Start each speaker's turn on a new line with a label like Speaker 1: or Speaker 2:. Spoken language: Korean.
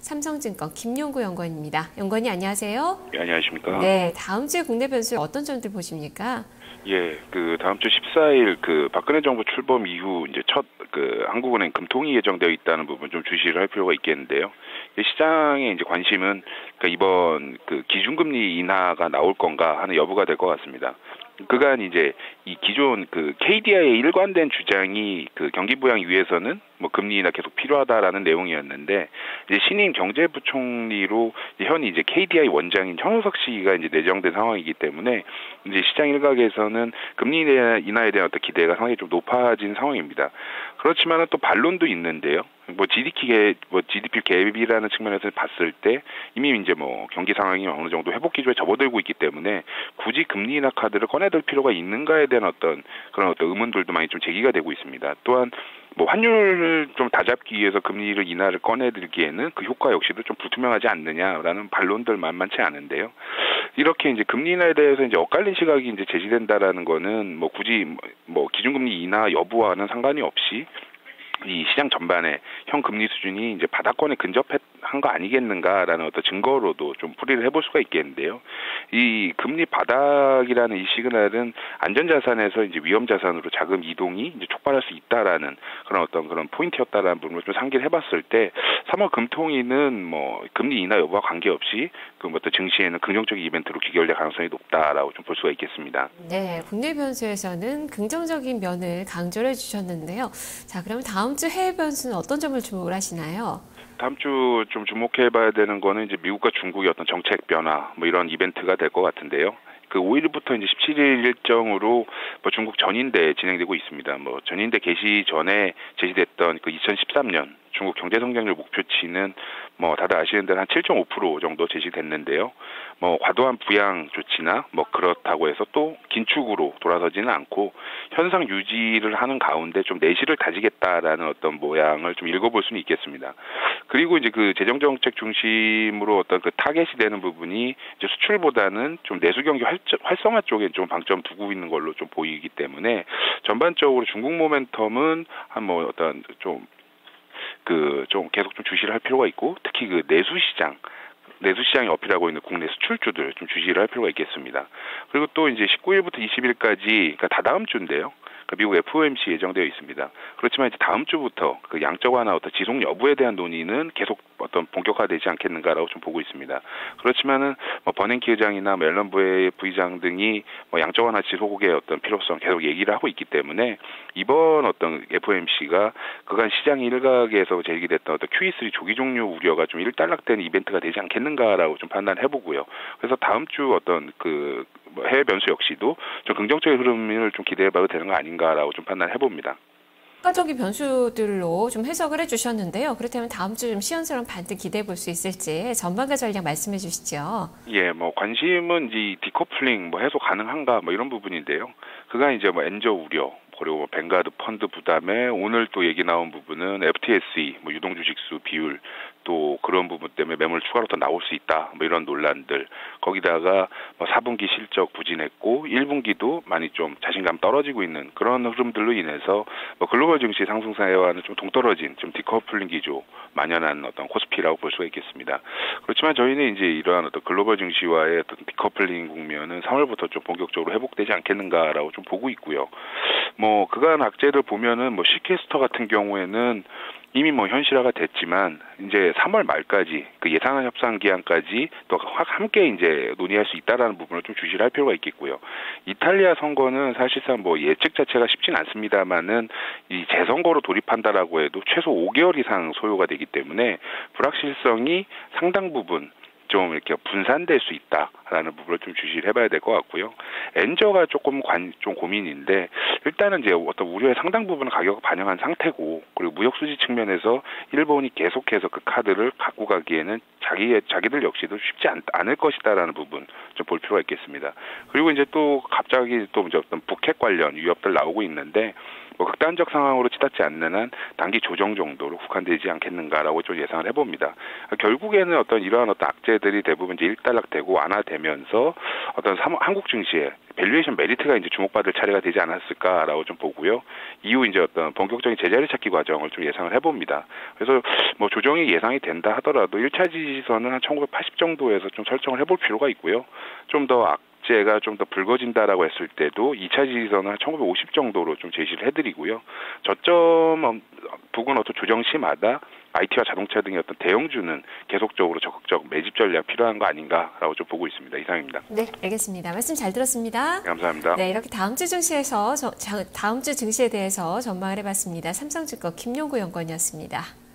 Speaker 1: 삼성증권 김용구 연구원입니다. 연구원님 안녕하세요.
Speaker 2: 네, 안녕하십니까.
Speaker 1: 네, 다음 주에 국내 변수 어떤 점들 보십니까?
Speaker 2: 예, 다음 주 14일 박근혜 정부 출범 이후 이제 첫 한국은행 금통위 예정되어 있다는 부분 좀 주시를 할 필요가 있겠는데요. 시장의 이제 관심은 이번 기준금리 인하가 나올 건가 하는 여부가 될 것 같습니다. 그간 이제 이 기존 KDI의 일관된 주장이 경기 부양 위해서는 뭐 금리 인하 계속 필요하다라는 내용이었는데, 이제 신임 경제부총리로 현 이제 KDI 원장인 현우석 씨가 이제 내정된 상황이기 때문에 이제 시장 일각에서는 금리 인하에 대한 어떤 기대가 상당히 좀 높아진 상황입니다. 그렇지만은 또 반론도 있는데요. GDP 갭이라는 측면에서 봤을 때 이미 이제 경기 상황이 어느 정도 회복 기조에 접어들고 있기 때문에 굳이 금리 인하 카드를 꺼내들 필요가 있는가에 대한 그런 의문들도 많이 좀 제기가 되고 있습니다. 또한 환율을 좀 다잡기 위해서 금리를 인하를 꺼내들기에는 그 효과 역시도 좀 불투명하지 않느냐라는 반론들 만만치 않은데요. 이렇게 이제 금리 인하에 대해서 이제 엇갈린 시각이 이제 제시된다라는 거는 굳이 기준금리 인하 여부와는 상관이 없이 이 시장 전반에 현 금리 수준이 이제 바닥권에 근접한 거 아니겠는가라는 어떤 증거로도 좀 풀이를 해볼 수가 있겠는데요. 이 금리 바닥이라는 이 시그널은 안전자산에서 이제 위험자산으로 자금 이동이 이제 촉발할 수 있다라는 그런 포인트였다라는 부분을 좀 상기를 해봤을 때 3월 금통위는 금리 인하 여부와 관계없이 어떤 증시에는 긍정적인 이벤트로 귀결될 가능성이 높다라고 좀 볼 수가 있겠습니다.
Speaker 1: 네, 국내 변수에서는 긍정적인 면을 강조를 해주셨는데요. 자, 그럼 다음 주 해외 변수는 어떤 점을 주목을 하시나요?
Speaker 2: 다음 주 좀 주목해봐야 되는 거는 이제 미국과 중국의 어떤 정책 변화 이런 이벤트가 될 것 같은데요. 5일부터 이제 17일 일정으로 중국 전인대 진행되고 있습니다. 전인대 개시 전에 제시됐던 2013년 중국 경제 성장률 목표치는 다들 아시는 대로 한 7.5% 정도 제시됐는데요. 과도한 부양 조치나 그렇다고 해서 또 긴축으로 돌아서지는 않고 현상 유지를 하는 가운데 좀 내실을 다지겠다라는 어떤 모양을 좀 읽어볼 수는 있겠습니다. 그리고 이제 재정 정책 중심으로 어떤 타겟이 되는 부분이 이제 수출보다는 좀 내수 경기 활성화 쪽에 좀 방점 두고 있는 걸로 좀 보이기 때문에 전반적으로 중국 모멘텀은 좀 계속 좀 주시를 할 필요가 있고, 특히 내수 시장이 어필하고 있는 국내 수출주들 좀 주시를 할 필요가 있겠습니다. 그리고 또 이제 19일부터 20일까지 다다음 주인데요. 미국 FOMC 예정되어 있습니다. 그렇지만 이제 다음 주부터 양적 완화 어떤 지속 여부에 대한 논의는 계속 어떤 본격화되지 않겠는가라고 좀 보고 있습니다. 그렇지만은 버냉키 의장이나 앨런 부의장 등이 양적 완화 지속의 어떤 필요성 계속 얘기를 하고 있기 때문에 이번 어떤 FOMC가 그간 시장 일각에서 제기됐던 어떤 QE3 조기 종료 우려가 좀 일단락된 이벤트가 되지 않겠는가라고 좀 판단해보고요. 그래서 다음 주 어떤 해외 변수 역시도 좀 긍정적인 흐름을 좀 기대해봐도 되는 거 아닌가라고 좀 판단해봅니다.
Speaker 1: 추가적인 변수들로 좀 해석을 해주셨는데요. 그렇다면 다음 주 좀 시원스러운 반등 기대해 볼 수 있을지 전반가 전략 말씀해 주시죠.
Speaker 2: 예, 관심은 이제 디커플링 해소 가능한가 이런 부분인데요. 그간 이제 엔저 우려 그리고 뱅가드 펀드 부담에 오늘 또 얘기 나온 부분은 FTSE 유동주식수 비율 또 그런 부분 때문에 매물 추가로 더 나올 수 있다 이런 논란들, 거기다가 4분기 실적 부진했고 1분기도 많이 좀 자신감 떨어지고 있는 그런 흐름들로 인해서 글로벌 증시 상승세와는 좀 동떨어진 좀 디커플링 기조 만연한 어떤 코스피라고 볼 수가 있겠습니다. 그렇지만 저희는 이제 이러한 어떤 글로벌 증시와의 어떤 디커플링 국면은 3월부터 좀 본격적으로 회복되지 않겠는가라고 좀 보고 있고요. 그간 악재를 보면은 시캐스터 같은 경우에는 이미 현실화가 됐지만 이제 3월 말까지 예산안 협상 기한까지 또 함께 이제 논의할 수 있다라는 부분을 좀 주시를 할 필요가 있겠고요. 이탈리아 선거는 사실상 예측 자체가 쉽진 않습니다만은 이 재선거로 돌입한다라고 해도 최소 5개월 이상 소요가 되기 때문에 불확실성이 상당 부분 좀 이렇게 분산될 수 있다라는 부분을 좀 주시를 해봐야 될 것 같고요. 엔저가 좀 고민인데, 일단은 이제 어떤 우려의 상당 부분은 가격을 반영한 상태고, 그리고 무역 수지 측면에서 일본이 계속해서 그 카드를 갖고 가기에는 자기들 역시도 쉽지 않을 것이다라는 부분 좀 볼 필요가 있겠습니다. 그리고 이제 또 갑자기 또 이제 어떤 북핵 관련 위협들 나오고 있는데, 뭐 극단적 상황으로 치닫지 않는 한 단기 조정 정도로 국한되지 않겠는가라고 좀 예상을 해봅니다. 결국에는 어떤 이러한 어떤 악재들이 대부분 이제 일단락되고 완화되면서 어떤 한국 증시에 밸류에이션 메리트가 이제 주목받을 차례가 되지 않았을까라고 좀 보고요. 이후 이제 어떤 본격적인 제자리 찾기 과정을 좀 예상을 해봅니다. 그래서 뭐 조정이 예상이 된다 하더라도 1차 지지선은 한 1980 정도에서 좀 설정을 해볼 필요가 있고요. 좀 더 악재가 좀 더 불거진다라고 했을 때도 2차 지지선은 한 1950 정도로 좀 제시를 해드리고요. 저점 부근 어떤 조정 시마다 IT와 자동차 등의 어떤 대형주는 계속적으로 적극적 매집 전략 필요한 거 아닌가라고 좀 보고 있습니다. 이상입니다.
Speaker 1: 네, 알겠습니다. 말씀 잘 들었습니다.
Speaker 2: 네, 감사합니다.
Speaker 1: 네, 이렇게 다음 주 증시에 대해서 전망을 해봤습니다. 삼성증권 김용구 연구원이었습니다.